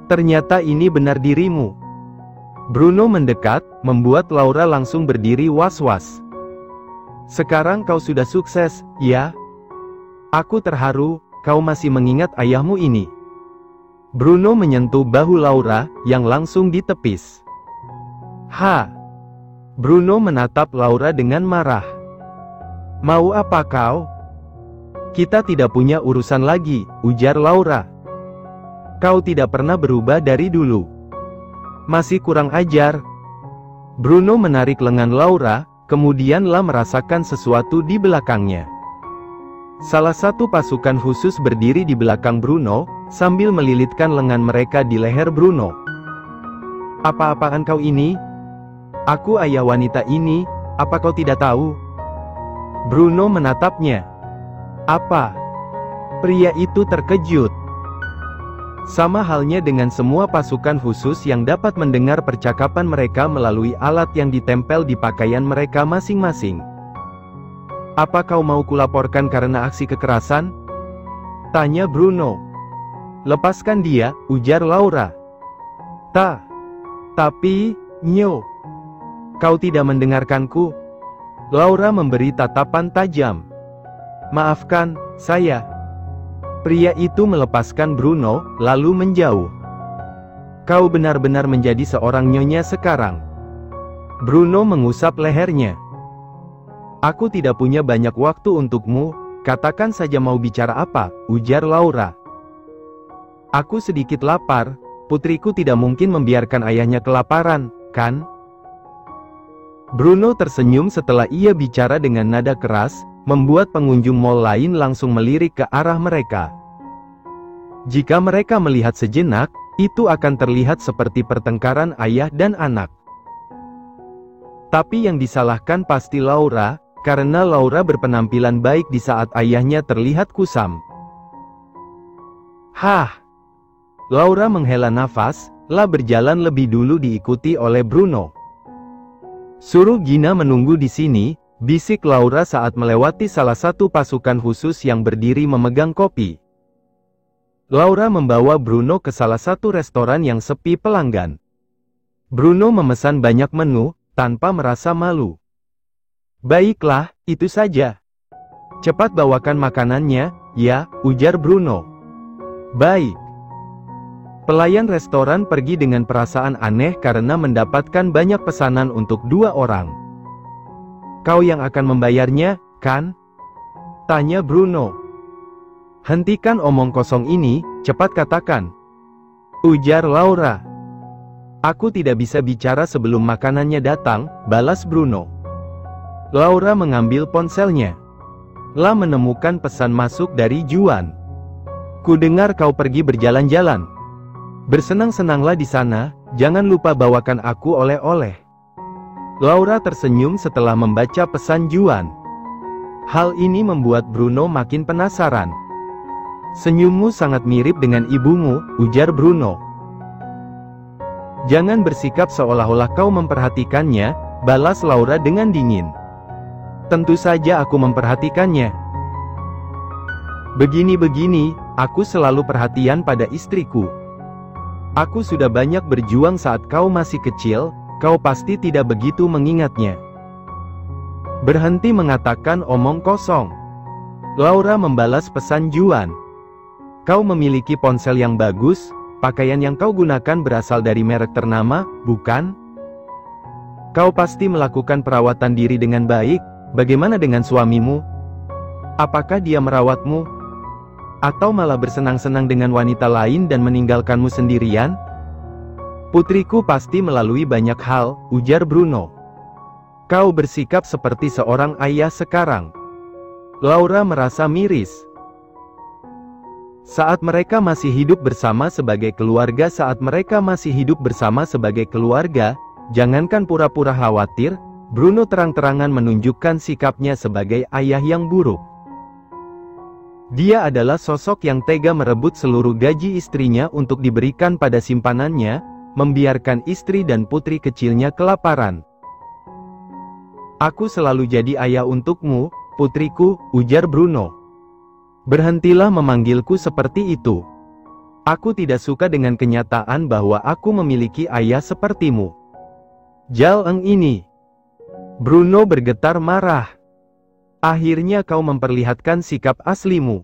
Ternyata ini benar dirimu. Bruno mendekat, membuat Laura langsung berdiri was-was. Sekarang kau sudah sukses, ya? Aku terharu, kau masih mengingat ayahmu ini. Bruno menyentuh bahu Laura, yang langsung ditepis. Ha! Bruno menatap Laura dengan marah. Mau apa kau? Kita tidak punya urusan lagi, ujar Laura. Kau tidak pernah berubah dari dulu. Masih kurang ajar. Bruno menarik lengan Laura, kemudian merasakan sesuatu di belakangnya. Salah satu pasukan khusus berdiri di belakang Bruno, sambil melilitkan lengan mereka di leher Bruno. Apa-apaan kau ini? Aku ayah wanita ini, apa kau tidak tahu? Bruno menatapnya. Apa? Pria itu terkejut. Sama halnya dengan semua pasukan khusus yang dapat mendengar percakapan mereka melalui alat yang ditempel di pakaian mereka masing-masing. Apa kau mau kulaporkan karena aksi kekerasan? Tanya Bruno. Lepaskan dia, ujar Laura. Tapi, Nyo. Kau tidak mendengarkanku? Laura memberi tatapan tajam. Maafkan, saya. Pria itu melepaskan Bruno, lalu menjauh. Kau benar-benar menjadi seorang nyonya sekarang. Bruno mengusap lehernya. Aku tidak punya banyak waktu untukmu, katakan saja mau bicara apa, ujar Laura. Aku sedikit lapar, putriku tidak mungkin membiarkan ayahnya kelaparan, kan? Bruno tersenyum setelah ia bicara dengan nada keras, membuat pengunjung mal lain langsung melirik ke arah mereka. Jika mereka melihat sejenak, itu akan terlihat seperti pertengkaran ayah dan anak. Tapi yang disalahkan pasti Laura, karena Laura berpenampilan baik di saat ayahnya terlihat kusam. Hah! Laura menghela nafas, berjalan lebih dulu diikuti oleh Bruno. Suruh Gina menunggu di sini, bisik Laura saat melewati salah satu pasukan khusus yang berdiri memegang kopi. Laura membawa Bruno ke salah satu restoran yang sepi pelanggan. Bruno memesan banyak menu, tanpa merasa malu. Baiklah, itu saja. Cepat bawakan makanannya, ya, ujar Bruno. Baik. Pelayan restoran pergi dengan perasaan aneh karena mendapatkan banyak pesanan untuk 2 orang. Kau yang akan membayarnya, kan? Tanya Bruno. Hentikan omong kosong ini, cepat katakan. Ujar Laura. Aku tidak bisa bicara sebelum makanannya datang, balas Bruno. Laura mengambil ponselnya. Menemukan pesan masuk dari Juan. Kudengar kau pergi berjalan-jalan. Bersenang-senanglah di sana, jangan lupa bawakan aku oleh-oleh. Laura tersenyum setelah membaca pesan Juan. Hal ini membuat Bruno makin penasaran. Senyummu sangat mirip dengan ibumu, ujar Bruno. Jangan bersikap seolah-olah kau memperhatikannya, balas Laura dengan dingin. Tentu saja aku memperhatikannya. Begini-begini, aku selalu perhatian pada istriku. Aku sudah banyak berjuang saat kau masih kecil, kau pasti tidak begitu mengingatnya. Berhenti mengatakan omong kosong. Laura membalas pesan Juan. Kau memiliki ponsel yang bagus, pakaian yang kau gunakan berasal dari merek ternama, bukan? Kau pasti melakukan perawatan diri dengan baik. Bagaimana dengan suamimu? Apakah dia merawatmu? Atau malah bersenang-senang dengan wanita lain dan meninggalkanmu sendirian? Putriku pasti melalui banyak hal, ujar Bruno. Kau bersikap seperti seorang ayah sekarang. Laura merasa miris. Saat mereka masih hidup bersama sebagai keluarga, jangankan pura-pura khawatir, Bruno terang-terangan menunjukkan sikapnya sebagai ayah yang buruk. Dia adalah sosok yang tega merebut seluruh gaji istrinya untuk diberikan pada simpanannya, membiarkan istri dan putri kecilnya kelaparan. Aku selalu jadi ayah untukmu, putriku, ujar Bruno. Berhentilah memanggilku seperti itu. Aku tidak suka dengan kenyataan bahwa aku memiliki ayah sepertimu. Jal Eng ini. Bruno bergetar marah. Akhirnya kau memperlihatkan sikap aslimu.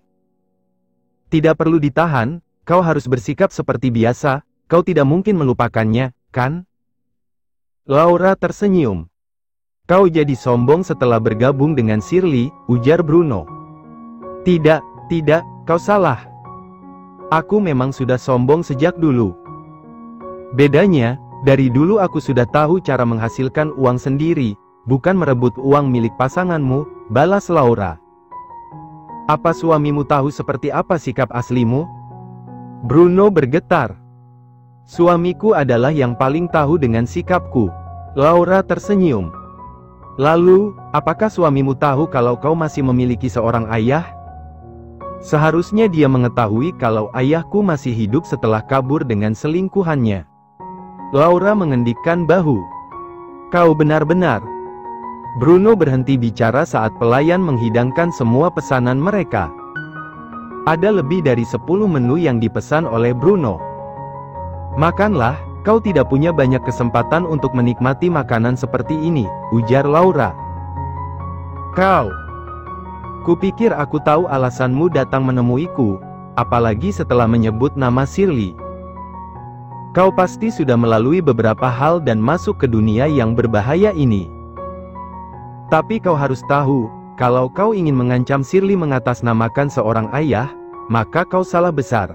Tidak perlu ditahan, kau harus bersikap seperti biasa, kau tidak mungkin melupakannya, kan? Laura tersenyum. Kau jadi sombong setelah bergabung dengan Shirley, ujar Bruno. Tidak, kau salah. Aku memang sudah sombong sejak dulu. Bedanya, dari dulu aku sudah tahu cara menghasilkan uang sendiri, bukan merebut uang milik pasanganmu, balas Laura. Apa suamimu tahu seperti apa sikap aslimu? Bruno bergetar. Suamiku adalah yang paling tahu dengan sikapku. Laura tersenyum. Lalu, apakah suamimu tahu kalau kau masih memiliki seorang ayah? Seharusnya dia mengetahui kalau ayahku masih hidup setelah kabur dengan selingkuhannya. Laura mengendikkan bahu. Kau benar-benar. Bruno berhenti bicara saat pelayan menghidangkan semua pesanan mereka. Ada lebih dari 10 menu yang dipesan oleh Bruno. Makanlah, kau tidak punya banyak kesempatan untuk menikmati makanan seperti ini, ujar Laura. Kau. Kupikir aku tahu alasanmu datang menemuiku, apalagi setelah menyebut nama Shirley. Kau pasti sudah melalui beberapa hal dan masuk ke dunia yang berbahaya ini. Tapi kau harus tahu, kalau kau ingin mengancam Shirley mengatasnamakan seorang ayah, maka kau salah besar.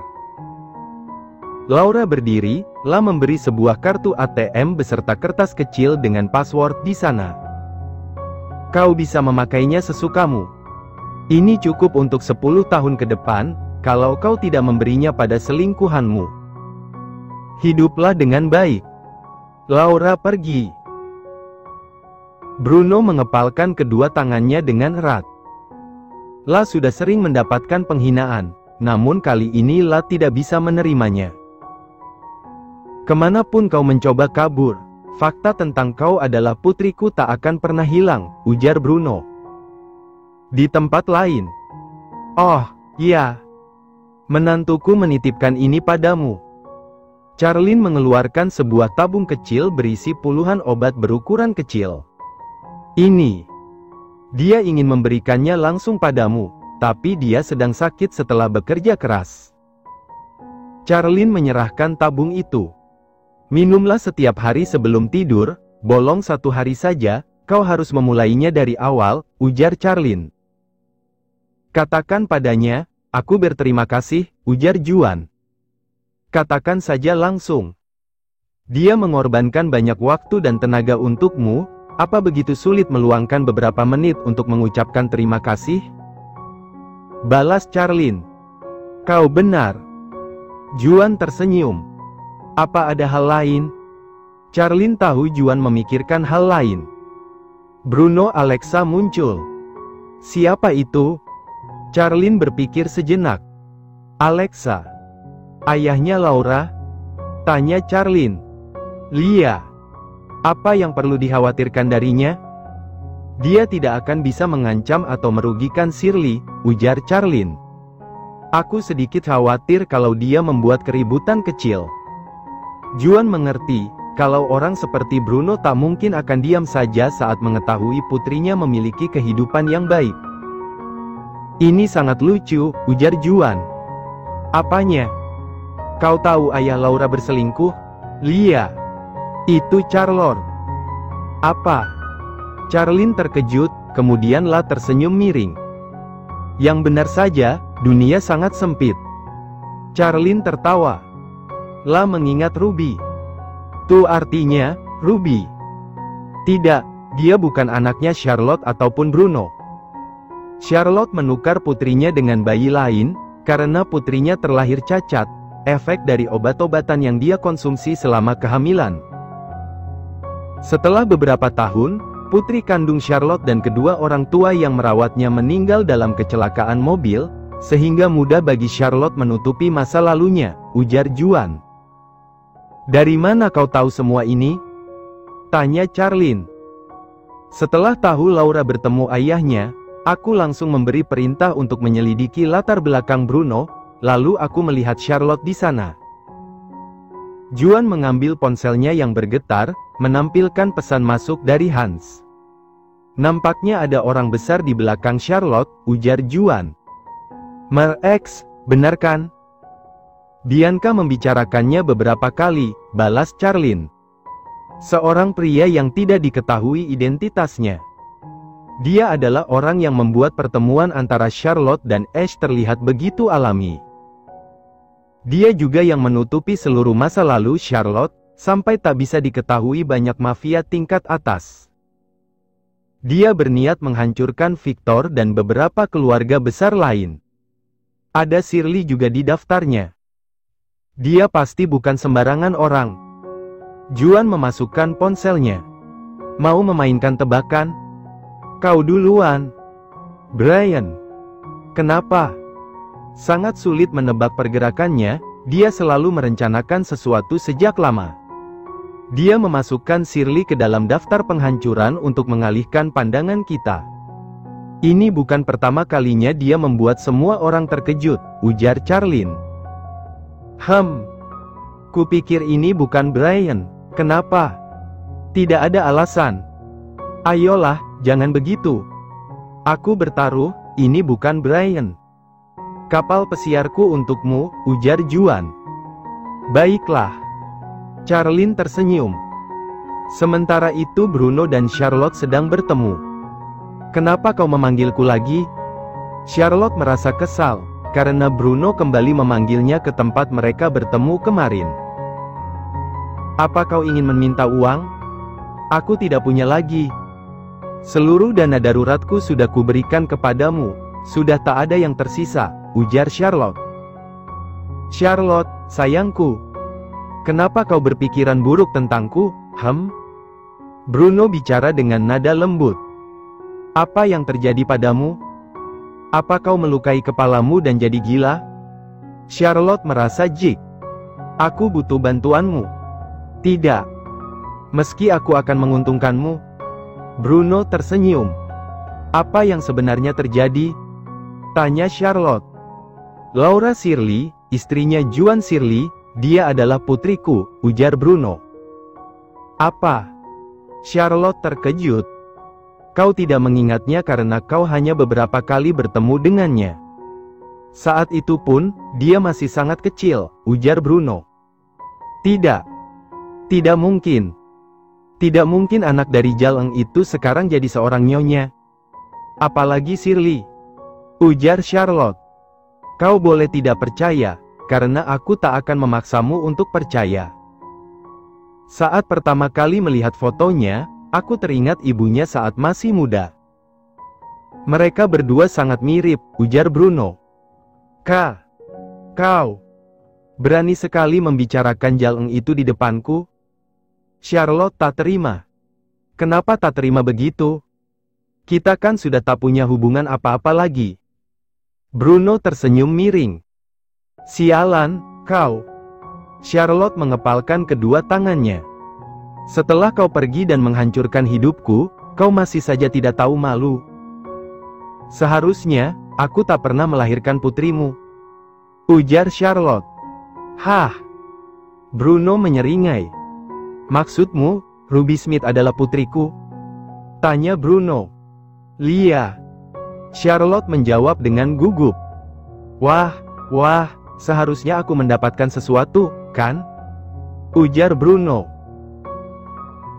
Laura berdiri, memberi sebuah kartu ATM beserta kertas kecil dengan password di sana. Kau bisa memakainya sesukamu. Ini cukup untuk 10 tahun ke depan, kalau kau tidak memberinya pada selingkuhanmu. Hiduplah dengan baik. Laura pergi. Bruno mengepalkan kedua tangannya dengan erat. La sudah sering mendapatkan penghinaan, namun kali ini La tidak bisa menerimanya. Kemanapun kau mencoba kabur, fakta tentang kau adalah putriku tak akan pernah hilang, ujar Bruno. Di tempat lain. Oh, iya. Menantuku menitipkan ini padamu. Charlene mengeluarkan sebuah tabung kecil berisi puluhan obat berukuran kecil. Ini. Dia ingin memberikannya langsung padamu, tapi dia sedang sakit setelah bekerja keras. Charlene menyerahkan tabung itu. Minumlah setiap hari sebelum tidur, bolong 1 hari saja, kau harus memulainya dari awal, ujar Charlene. Katakan padanya, aku berterima kasih, ujar Juan. Katakan saja langsung. Dia mengorbankan banyak waktu dan tenaga untukmu, apa begitu sulit meluangkan beberapa menit untuk mengucapkan terima kasih? Balas Charlene. Kau benar. Juan tersenyum. Apa ada hal lain? Charlene tahu Juan memikirkan hal lain. Bruno Alexa muncul. Siapa itu? Charlene berpikir sejenak. Alexa. Ayahnya Laura? Tanya Charlene. Lia. Apa yang perlu dikhawatirkan darinya? Dia tidak akan bisa mengancam atau merugikan Shirley, ujar Charlene. Aku sedikit khawatir kalau dia membuat keributan kecil. Juan mengerti, kalau orang seperti Bruno tak mungkin akan diam saja saat mengetahui putrinya memiliki kehidupan yang baik. Ini sangat lucu, ujar Juan. Apanya? Kau tahu ayah Laura berselingkuh? Lia. Itu Charlotte. Apa? Charlene terkejut, kemudian La tersenyum miring. Yang benar saja, dunia sangat sempit. Charlene tertawa. La mengingat Ruby. Itu artinya, Ruby. Tidak, dia bukan anaknya Charlotte ataupun Bruno. Charlotte menukar putrinya dengan bayi lain, karena putrinya terlahir cacat, efek dari obat-obatan yang dia konsumsi selama kehamilan. Setelah beberapa tahun, putri kandung Charlotte dan kedua orang tua yang merawatnya meninggal dalam kecelakaan mobil, sehingga mudah bagi Charlotte menutupi masa lalunya, ujar Juan. Dari mana kau tahu semua ini? Tanya Charlene. Setelah tahu Laura bertemu ayahnya, aku langsung memberi perintah untuk menyelidiki latar belakang Bruno, lalu aku melihat Charlotte di sana. Juan mengambil ponselnya yang bergetar, menampilkan pesan masuk dari Hans. Nampaknya ada orang besar di belakang Charlotte, ujar Juan. Mer-X, benar kan? Bianca membicarakannya beberapa kali, balas Charlene. Seorang pria yang tidak diketahui identitasnya. Dia adalah orang yang membuat pertemuan antara Charlotte dan Ash terlihat begitu alami. Dia juga yang menutupi seluruh masa lalu Charlotte, sampai tak bisa diketahui banyak mafia tingkat atas. Dia berniat menghancurkan Victor dan beberapa keluarga besar lain. Ada Shirley juga di daftarnya. Dia pasti bukan sembarangan orang. Juan memasukkan ponselnya. Mau memainkan tebakan? Kau duluan. Brian. Kenapa? Sangat sulit menebak pergerakannya, dia selalu merencanakan sesuatu sejak lama. Dia memasukkan Shirley ke dalam daftar penghancuran untuk mengalihkan pandangan kita. Ini bukan pertama kalinya dia membuat semua orang terkejut, ujar Charlene. Kupikir ini bukan Brian. Kenapa? Tidak ada alasan. Ayolah, jangan begitu. Aku bertaruh, ini bukan Brian. Kapal pesiarku untukmu, ujar Juan. Baiklah. Charlene tersenyum. Sementara itu Bruno dan Charlotte sedang bertemu. Kenapa kau memanggilku lagi? Charlotte merasa kesal, karena Bruno kembali memanggilnya ke tempat mereka bertemu kemarin. Apa kau ingin meminta uang? Aku tidak punya lagi. Seluruh dana daruratku sudah kuberikan kepadamu, sudah tak ada yang tersisa, ujar Charlotte. Charlotte, sayangku. Kenapa kau berpikiran buruk tentangku, Bruno bicara dengan nada lembut. Apa yang terjadi padamu? Apa kau melukai kepalamu dan jadi gila? Charlotte merasa jijik. Aku butuh bantuanmu. Tidak. Meski aku akan menguntungkanmu. Bruno tersenyum. Apa yang sebenarnya terjadi? Tanya Charlotte. Laura Shirley, istrinya Juan Shirley, dia adalah putriku, ujar Bruno. Apa? Charlotte terkejut. Kau tidak mengingatnya karena kau hanya beberapa kali bertemu dengannya. Saat itu pun, dia masih sangat kecil, ujar Bruno. Tidak. Tidak mungkin. Tidak mungkin anak dari Jaleng itu sekarang jadi seorang nyonya. Apalagi Shirley. Ujar Charlotte. Kau boleh tidak percaya, karena aku tak akan memaksamu untuk percaya. Saat pertama kali melihat fotonya, aku teringat ibunya saat masih muda. Mereka berdua sangat mirip, ujar Bruno. Kau berani sekali membicarakan Jaleng itu di depanku? Charlotte tak terima. Kenapa tak terima begitu? Kita kan sudah tak punya hubungan apa-apa lagi. Bruno tersenyum miring. Sialan, kau. Charlotte mengepalkan kedua tangannya. Setelah kau pergi dan menghancurkan hidupku, kau masih saja tidak tahu malu. Seharusnya, aku tak pernah melahirkan putrimu. Ujar Charlotte. Bruno menyeringai. Maksudmu, Ruby Smith adalah putriku? Tanya Bruno. Lia. Charlotte menjawab dengan gugup. Wah, seharusnya aku mendapatkan sesuatu, kan? Ujar Bruno.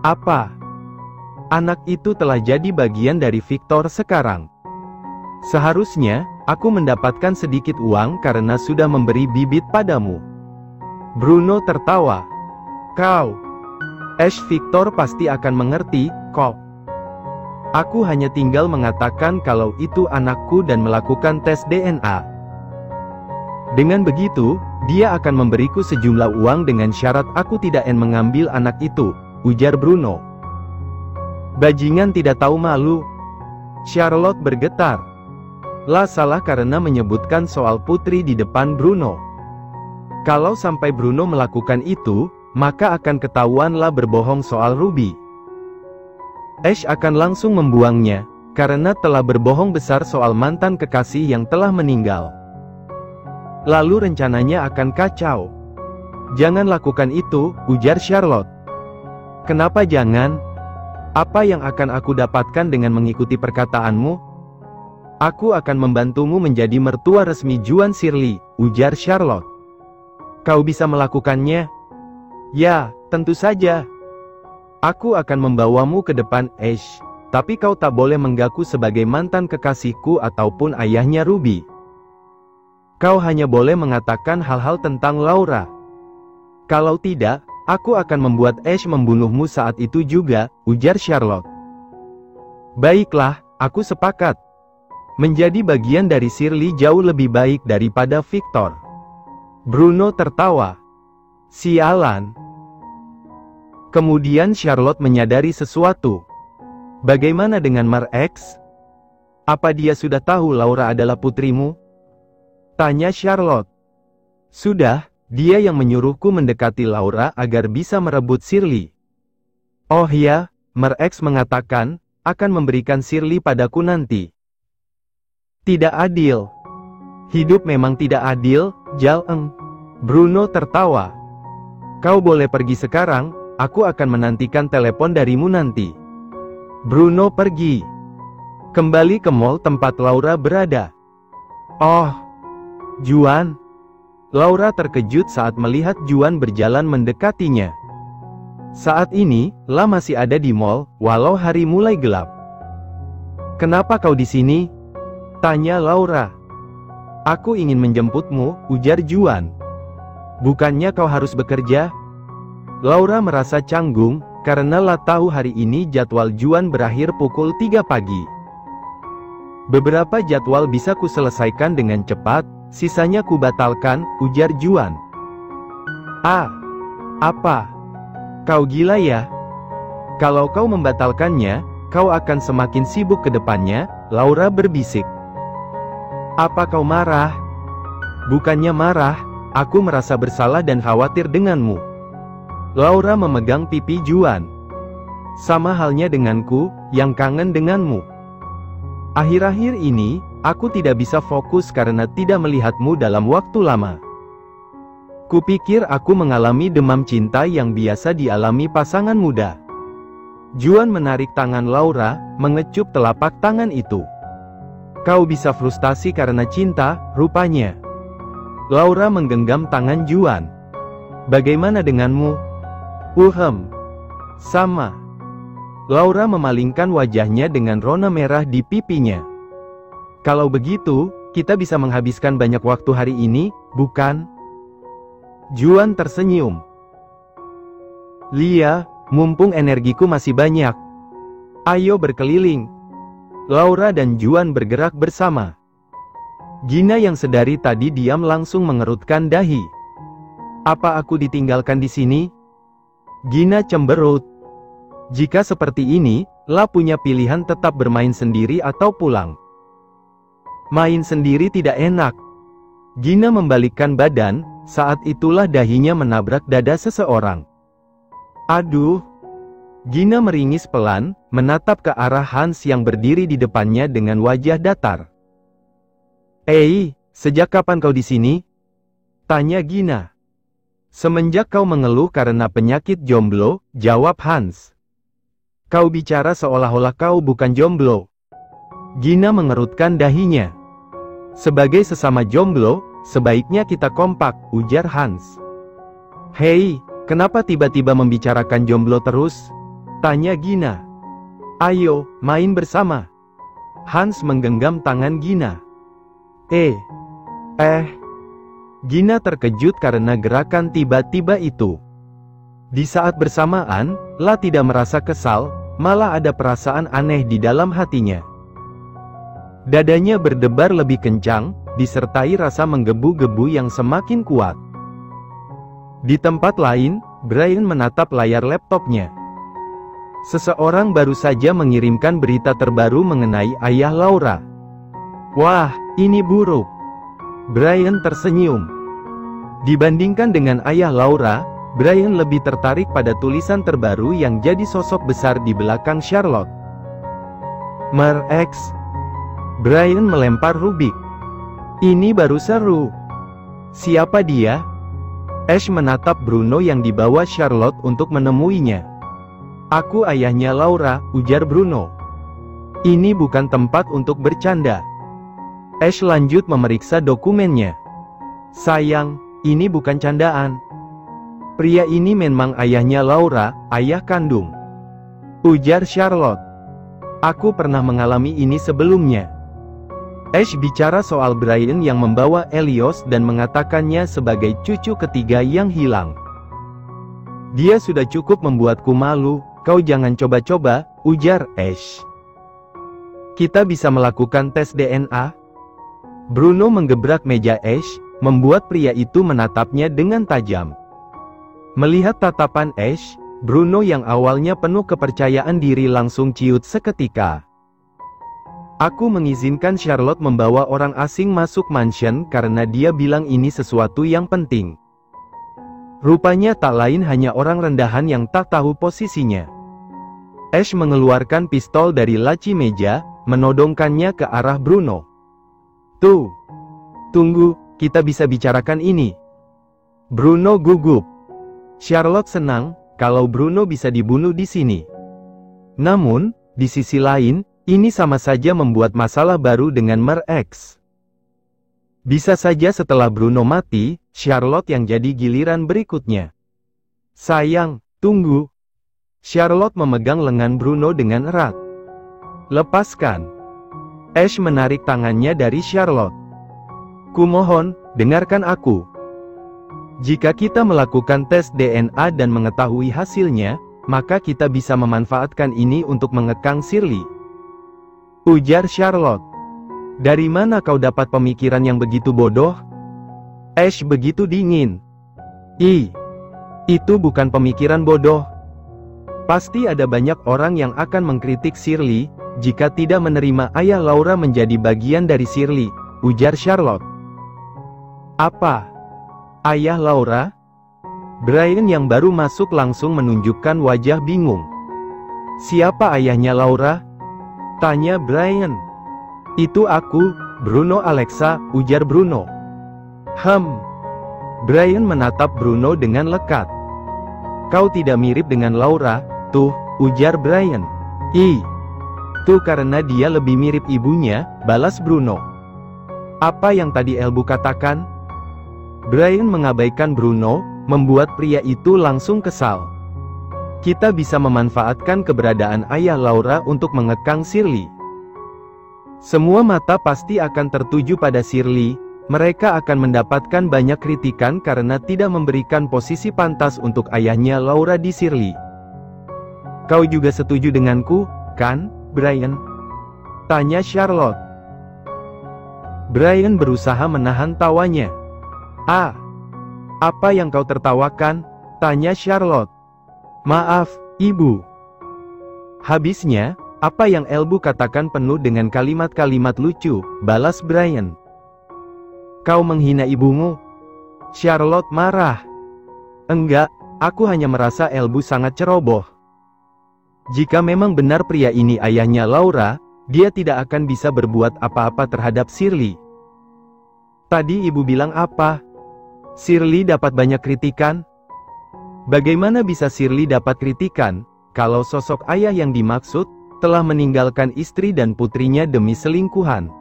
Apa? Anak itu telah jadi bagian dari Victor sekarang. Seharusnya, aku mendapatkan sedikit uang karena sudah memberi bibit padamu. Bruno tertawa. Kau. Ash Victor pasti akan mengerti, kok. Aku hanya tinggal mengatakan kalau itu anakku dan melakukan tes DNA. Dengan begitu, dia akan memberiku sejumlah uang dengan syarat aku tidak mengambil anak itu, ujar Bruno. Bajingan tidak tahu malu. Charlotte bergetar. Lah salah karena menyebutkan soal putri di depan Bruno. Kalau sampai Bruno melakukan itu, maka akan ketahuanlah berbohong soal Ruby. Ash akan langsung membuangnya, karena telah berbohong besar soal mantan kekasih yang telah meninggal. Lalu rencananya akan kacau. Jangan lakukan itu, ujar Charlotte. Kenapa jangan? Apa yang akan aku dapatkan dengan mengikuti perkataanmu? Aku akan membantumu menjadi mertua resmi Juan Shirley, ujar Charlotte. Kau bisa melakukannya? Ya, tentu saja. Aku akan membawamu ke depan Ash, tapi kau tak boleh mengaku sebagai mantan kekasihku ataupun ayahnya Ruby. Kau hanya boleh mengatakan hal-hal tentang Laura. Kalau tidak, aku akan membuat Ash membunuhmu saat itu juga, ujar Charlotte. Baiklah, aku sepakat. Menjadi bagian dari Shirley jauh lebih baik daripada Victor. Bruno tertawa. Sialan. Kemudian Charlotte menyadari sesuatu. Bagaimana dengan Mar-X? Apa dia sudah tahu Laura adalah putrimu? Tanya Charlotte. Sudah, dia yang menyuruhku mendekati Laura agar bisa merebut Shirley. Oh ya, Mar-X mengatakan, akan memberikan Shirley padaku nanti. Tidak adil. Hidup memang tidak adil, Jaleng. Bruno tertawa. Kau boleh pergi sekarang, aku akan menantikan telepon darimu nanti. Bruno pergi. Kembali ke mall tempat Laura berada. Oh, Juan. Laura terkejut saat melihat Juan berjalan mendekatinya. Saat ini, La masih ada di mall, walau hari mulai gelap. Kenapa kau di sini? Tanya Laura. Aku ingin menjemputmu, ujar Juan. Bukannya kau harus bekerja? Laura merasa canggung, karena La tahu hari ini jadwal Juan berakhir pukul 3 pagi. Beberapa jadwal bisa kuselesaikan dengan cepat, sisanya kubatalkan, ujar Juan. Ah, apa? Kau gila ya? Kalau kau membatalkannya, kau akan semakin sibuk ke depannya, Laura berbisik. Apa kau marah? Bukannya marah, aku merasa bersalah dan khawatir denganmu. Laura memegang pipi Juan. Sama halnya denganku, yang kangen denganmu. Akhir-akhir ini, aku tidak bisa fokus karena tidak melihatmu dalam waktu lama. Kupikir aku mengalami demam cinta yang biasa dialami pasangan muda. Juan menarik tangan Laura, mengecup telapak tangan itu. Kau bisa frustasi karena cinta, rupanya. Laura menggenggam tangan Juan. Bagaimana denganmu? Sama. Laura memalingkan wajahnya dengan rona merah di pipinya. Kalau begitu, kita bisa menghabiskan banyak waktu hari ini, bukan? Juan tersenyum. Lia, mumpung energiku masih banyak. Ayo berkeliling. Laura dan Juan bergerak bersama. Gina yang sedari tadi diam langsung mengerutkan dahi. Apa aku ditinggalkan di sini? Gina cemberut. Jika seperti ini, La punya pilihan tetap bermain sendiri atau pulang. Main sendiri tidak enak. Gina membalikkan badan, saat itulah dahinya menabrak dada seseorang. Aduh. Gina meringis pelan, menatap ke arah Hans yang berdiri di depannya dengan wajah datar. Sejak kapan kau di sini? Tanya Gina. Semenjak kau mengeluh karena penyakit jomblo, jawab Hans. Kau bicara seolah-olah kau bukan jomblo. Gina mengerutkan dahinya. Sebagai sesama jomblo, sebaiknya kita kompak, ujar Hans. Hei, kenapa tiba-tiba membicarakan jomblo terus? Tanya Gina. Ayo, main bersama. Hans menggenggam tangan Gina. Gina terkejut karena gerakan tiba-tiba itu. Di saat bersamaan, La tidak merasa kesal, malah ada perasaan aneh di dalam hatinya. Dadanya berdebar lebih kencang, disertai rasa menggebu-gebu yang semakin kuat. Di tempat lain, Brian menatap layar laptopnya. Seseorang baru saja mengirimkan berita terbaru mengenai ayah Laura. Wah, ini buruk. Brian tersenyum. Dibandingkan dengan ayah Laura, Brian lebih tertarik pada tulisan terbaru yang jadi sosok besar di belakang Charlotte. Mar-X. Brian melempar rubik. Ini baru seru. Siapa dia? Ash menatap Bruno yang dibawa Charlotte untuk menemuinya. Aku ayahnya Laura, ujar Bruno. Ini bukan tempat untuk bercanda. Ash lanjut memeriksa dokumennya. Sayang, ini bukan candaan. Pria ini memang ayahnya Laura, ayah kandung. Ujar Charlotte. Aku pernah mengalami ini sebelumnya. Ash bicara soal Brian yang membawa Elios dan mengatakannya sebagai cucu ketiga yang hilang. Dia sudah cukup membuatku malu, kau jangan coba-coba, ujar Ash. Kita bisa melakukan tes DNA? Bruno menggebrak meja Ash, membuat pria itu menatapnya dengan tajam. Melihat tatapan Ash, Bruno yang awalnya penuh kepercayaan diri langsung ciut seketika. Aku mengizinkan Charlotte membawa orang asing masuk mansion karena dia bilang ini sesuatu yang penting. Rupanya tak lain hanya orang rendahan yang tak tahu posisinya. Ash mengeluarkan pistol dari laci meja, menodongkannya ke arah Bruno. Tuh. Tunggu, kita bisa bicarakan ini. Bruno gugup. Charlotte senang kalau Bruno bisa dibunuh di sini. Namun, di sisi lain, ini sama saja membuat masalah baru dengan Mer X. Bisa saja setelah Bruno mati, Charlotte yang jadi giliran berikutnya. Sayang, tunggu. Charlotte memegang lengan Bruno dengan erat. Lepaskan. Ash menarik tangannya dari Charlotte. Kumohon, dengarkan aku. Jika kita melakukan tes DNA dan mengetahui hasilnya, maka kita bisa memanfaatkan ini untuk mengekang Shirley. Ujar Charlotte. Dari mana kau dapat pemikiran yang begitu bodoh? Ash begitu dingin. Itu bukan pemikiran bodoh. Pasti ada banyak orang yang akan mengkritik Shirley, jika tidak menerima ayah Laura menjadi bagian dari Shirley, ujar Charlotte. Apa? Ayah Laura? Brian yang baru masuk langsung menunjukkan wajah bingung. Siapa ayahnya Laura? Tanya Brian. Itu aku, Bruno Alexa, ujar Bruno. Brian menatap Bruno dengan lekat. Kau tidak mirip dengan Laura, tuh, ujar Brian. Tuh karena dia lebih mirip ibunya, balas Bruno. Apa yang tadi Elbu katakan? Brian mengabaikan Bruno, membuat pria itu langsung kesal. Kita bisa memanfaatkan keberadaan ayah Laura untuk mengekang Shirley. Semua mata pasti akan tertuju pada Shirley, mereka akan mendapatkan banyak kritikan karena tidak memberikan posisi pantas untuk ayahnya Laura di Shirley. Kau juga setuju denganku, kan, Brian? Tanya Charlotte. Brian berusaha menahan tawanya. Apa yang kau tertawakan? Tanya Charlotte. Maaf, Ibu. Habisnya, apa yang Elbu katakan penuh dengan kalimat-kalimat lucu, balas Brian. Kau menghina ibumu? Charlotte marah. Enggak, aku hanya merasa Elbu sangat ceroboh. Jika memang benar pria ini ayahnya Laura, dia tidak akan bisa berbuat apa-apa terhadap Shirley. Tadi ibu bilang apa? Shirley dapat banyak kritikan? Bagaimana bisa Shirley dapat kritikan, kalau sosok ayah yang dimaksud, telah meninggalkan istri dan putrinya demi selingkuhan?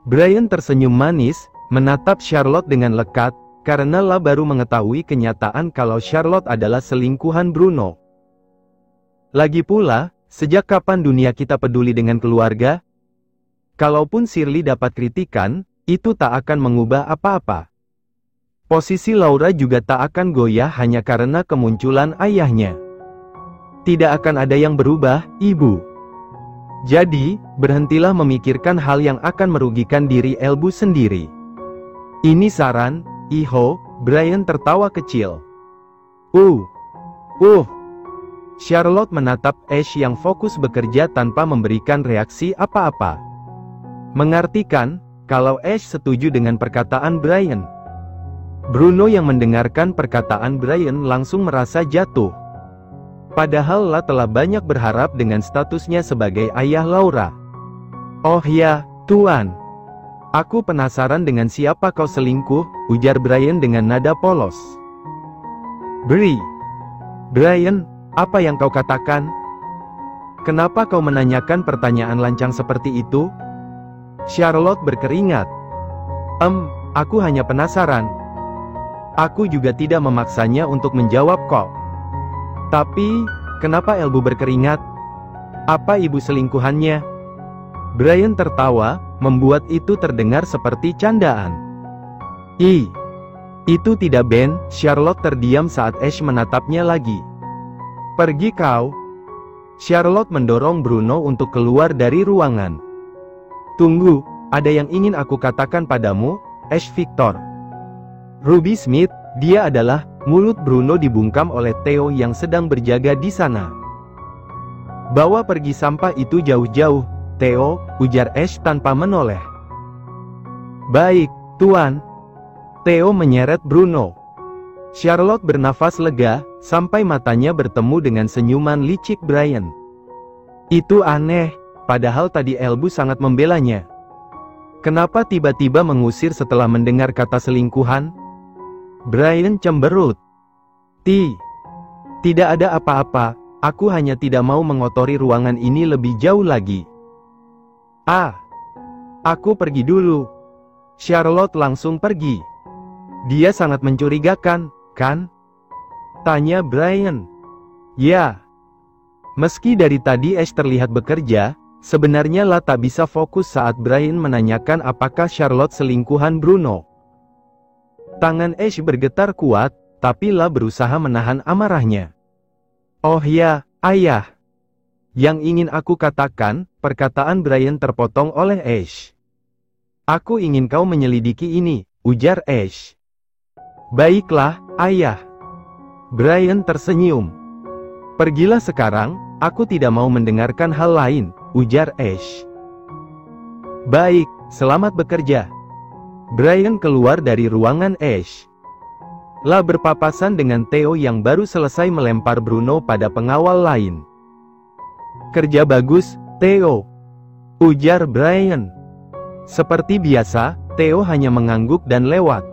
Brian tersenyum manis, menatap Charlotte dengan lekat, karena lah baru mengetahui kenyataan kalau Charlotte adalah selingkuhan Bruno. Lagi pula, sejak kapan dunia kita peduli dengan keluarga? Kalaupun Shirley dapat kritikan, itu tak akan mengubah apa-apa. Posisi Laura juga tak akan goyah hanya karena kemunculan ayahnya. Tidak akan ada yang berubah, Ibu. Jadi, berhentilah memikirkan hal yang akan merugikan diri Elbu sendiri. Ini saran, Iho, Brian tertawa kecil. Charlotte menatap Ash yang fokus bekerja tanpa memberikan reaksi apa-apa. Mengartikan, kalau Ash setuju dengan perkataan Brian. Bruno yang mendengarkan perkataan Brian langsung merasa jatuh. Padahal lah telah banyak berharap dengan statusnya sebagai ayah Laura. Oh ya, Tuan. Aku penasaran dengan siapa kau selingkuh, ujar Brian dengan nada polos. Brian, apa yang kau katakan? Kenapa kau menanyakan pertanyaan lancang seperti itu? Charlotte berkeringat. Aku hanya penasaran. Aku juga tidak memaksanya untuk menjawab kok. Tapi, kenapa Elbu berkeringat? Apa ibu selingkuhannya? Brian tertawa, membuat itu terdengar seperti candaan. Itu tidak Ben. Charlotte terdiam saat Ash menatapnya lagi. Pergi kau. Charlotte mendorong Bruno untuk keluar dari ruangan. Tunggu, ada yang ingin aku katakan padamu, Ash Victor. Ruby Smith, dia adalah, mulut Bruno dibungkam oleh Theo yang sedang berjaga di sana. Bawa pergi sampah itu jauh-jauh, Theo, ujar Ash tanpa menoleh. Baik, Tuan. Theo menyeret Bruno. Charlotte bernafas lega, sampai matanya bertemu dengan senyuman licik Brian. Itu aneh, padahal tadi Elbu sangat membelanya. Kenapa tiba-tiba mengusir setelah mendengar kata selingkuhan? Brian cemberut. Tidak ada apa-apa, aku hanya tidak mau mengotori ruangan ini lebih jauh lagi. Aku pergi dulu. Charlotte langsung pergi. Dia sangat mencurigakan, kan? Tanya Brian. Ya. Meski dari tadi Ash terlihat bekerja, sebenarnya La tak bisa fokus saat Brian menanyakan apakah Charlotte selingkuhan Bruno. Tangan Ash bergetar kuat, tapi La berusaha menahan amarahnya. Oh ya, ayah. Yang ingin aku katakan, perkataan Brian terpotong oleh Ash. Aku ingin kau menyelidiki ini, ujar Ash. Baiklah, ayah. Brian tersenyum. Pergilah sekarang, aku tidak mau mendengarkan hal lain, ujar Ash. Baik, selamat bekerja. Brian keluar dari ruangan Ash. La berpapasan dengan Theo yang baru selesai melempar Bruno pada pengawal lain. Kerja bagus, Theo, ujar Brian. Seperti biasa, Theo hanya mengangguk dan lewat.